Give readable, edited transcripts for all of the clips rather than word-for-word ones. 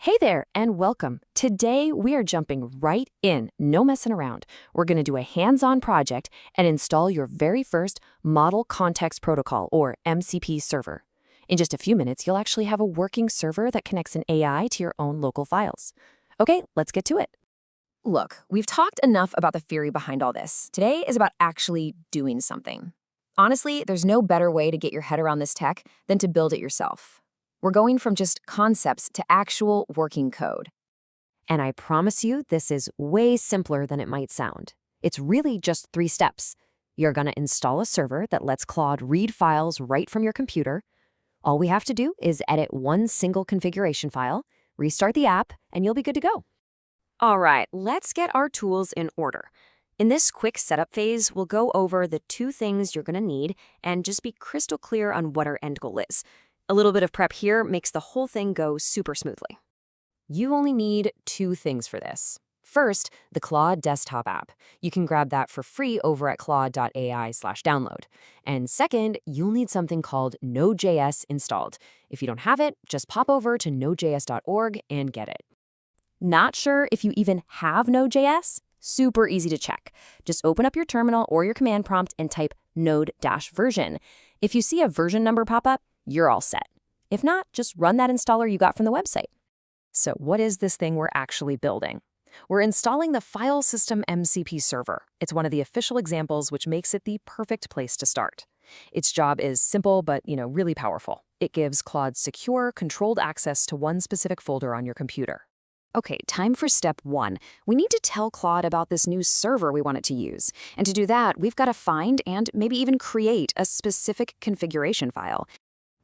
Hey there, and welcome. Today, we are jumping right in, no messing around. We're going to do a hands-on project and install your very first Model Context Protocol, or MCP server. In just a few minutes, you'll actually have a working server that connects an AI to your own local files. Okay, let's get to it. Look, we've talked enough about the theory behind all this. Today is about actually doing something. Honestly, there's no better way to get your head around this tech than to build it yourself. We're going from just concepts to actual working code. And I promise you, this is way simpler than it might sound. It's really just 3 steps. You're going to install a server that lets Claude read files right from your computer. All we have to do is edit one single configuration file, restart the app, and you'll be good to go. All right, let's get our tools in order. In this quick setup phase, we'll go over the 2 things you're going to need and just be crystal clear on what our end goal is. A little bit of prep here makes the whole thing go super smoothly. You only need 2 things for this. First, the Claude desktop app. You can grab that for free over at claude.ai/download. And second, you'll need something called Node.js installed. If you don't have it, just pop over to nodejs.org and get it. Not sure if you even have Node.js? Super easy to check. Just open up your terminal or your command prompt and type node-version. If you see a version number pop up, you're all set. If not, just run that installer you got from the website. So what is this thing we're actually building? We're installing the file system MCP server. It's one of the official examples, which makes it the perfect place to start. Its job is simple, but really powerful. It gives Claude secure, controlled access to one specific folder on your computer. Okay, time for step 1. We need to tell Claude about this new server we want it to use. And to do that, we've got to find and maybe even create a specific configuration file.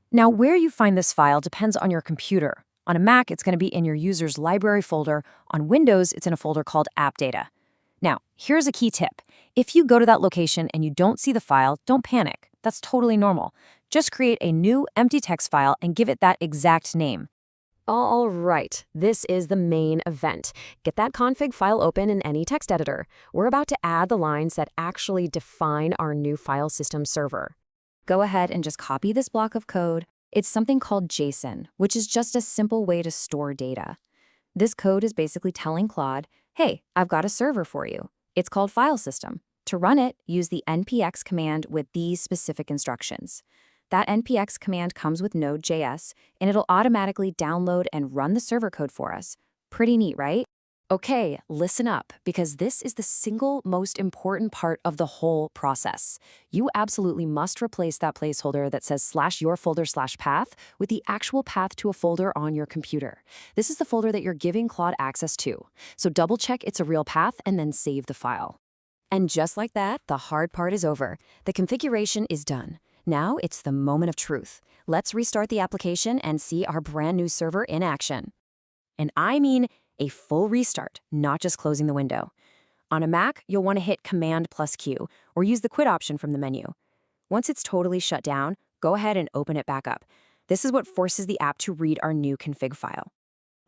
Now, where you find this file depends on your computer. On a Mac, it's going to be in your user's library folder. On Windows, it's in a folder called App Data. Now, here's a key tip. If you go to that location and you don't see the file, don't panic. That's totally normal. Just create a new empty text file and give it that exact name. All right, this is the main event. Get that config file open in any text editor. We're about to add the lines that actually define our new file system server. Go ahead and just copy this block of code. It's something called JSON, which is just a simple way to store data. This code is basically telling Claude, hey, I've got a server for you. It's called file system. To run it, use the npx command with these specific instructions. That npx command comes with Node.js, and it'll automatically download and run the server code for us. Pretty neat, right? Okay, listen up, because this is the single most important part of the whole process. You absolutely must replace that placeholder that says /yourfolder/path with the actual path to a folder on your computer. This is the folder that you're giving Claude access to. So double check it's a real path and then save the file. And just like that, the hard part is over. The configuration is done. Now it's the moment of truth. Let's restart the application and see our brand new server in action. And I mean a full restart, not just closing the window. On a Mac, you'll want to hit Command+Q or use the quit option from the menu. Once it's totally shut down, go ahead and open it back up. This is what forces the app to read our new config file.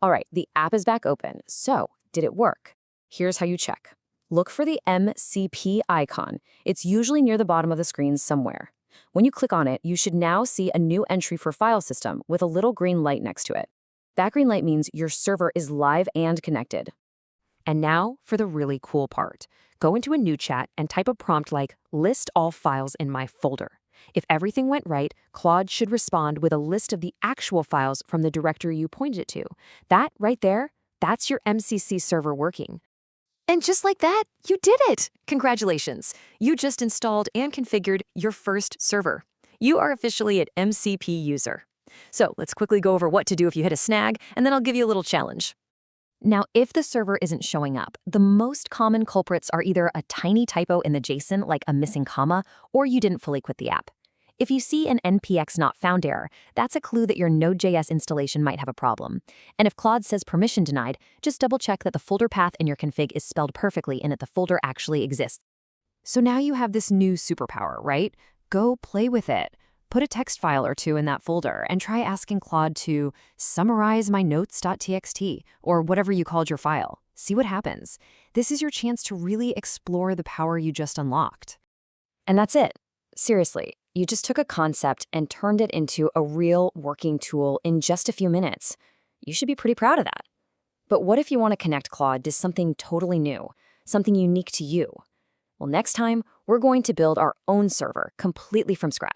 All right, the app is back open. So, did it work? Here's how you check. Look for the MCP icon. It's usually near the bottom of the screen somewhere. When you click on it, you should now see a new entry for file system with a little green light next to it. That green light means your server is live and connected. And now for the really cool part. Go into a new chat and type a prompt like, list all files in my folder. If everything went right, Claude should respond with a list of the actual files from the directory you pointed it to. That right there, that's your MCC server working. And just like that, you did it! Congratulations! You just installed and configured your first server. You are officially an MCP user. So let's quickly go over what to do if you hit a snag, and then I'll give you a little challenge. Now, if the server isn't showing up, the most common culprits are either a tiny typo in the JSON, like a missing comma, or you didn't fully quit the app. If you see an npx not found error, that's a clue that your Node.js installation might have a problem. And if Claude says permission denied, just double check that the folder path in your config is spelled perfectly and that the folder actually exists. So now you have this new superpower, right? Go play with it. Put a text file or 2 in that folder and try asking Claude to summarize my notes.txt or whatever you called your file. See what happens. This is your chance to really explore the power you just unlocked. And that's it. Seriously, you just took a concept and turned it into a real working tool in just a few minutes. You should be pretty proud of that. But what if you want to connect Claude to something totally new, something unique to you? Well, next time, we're going to build our own server completely from scratch.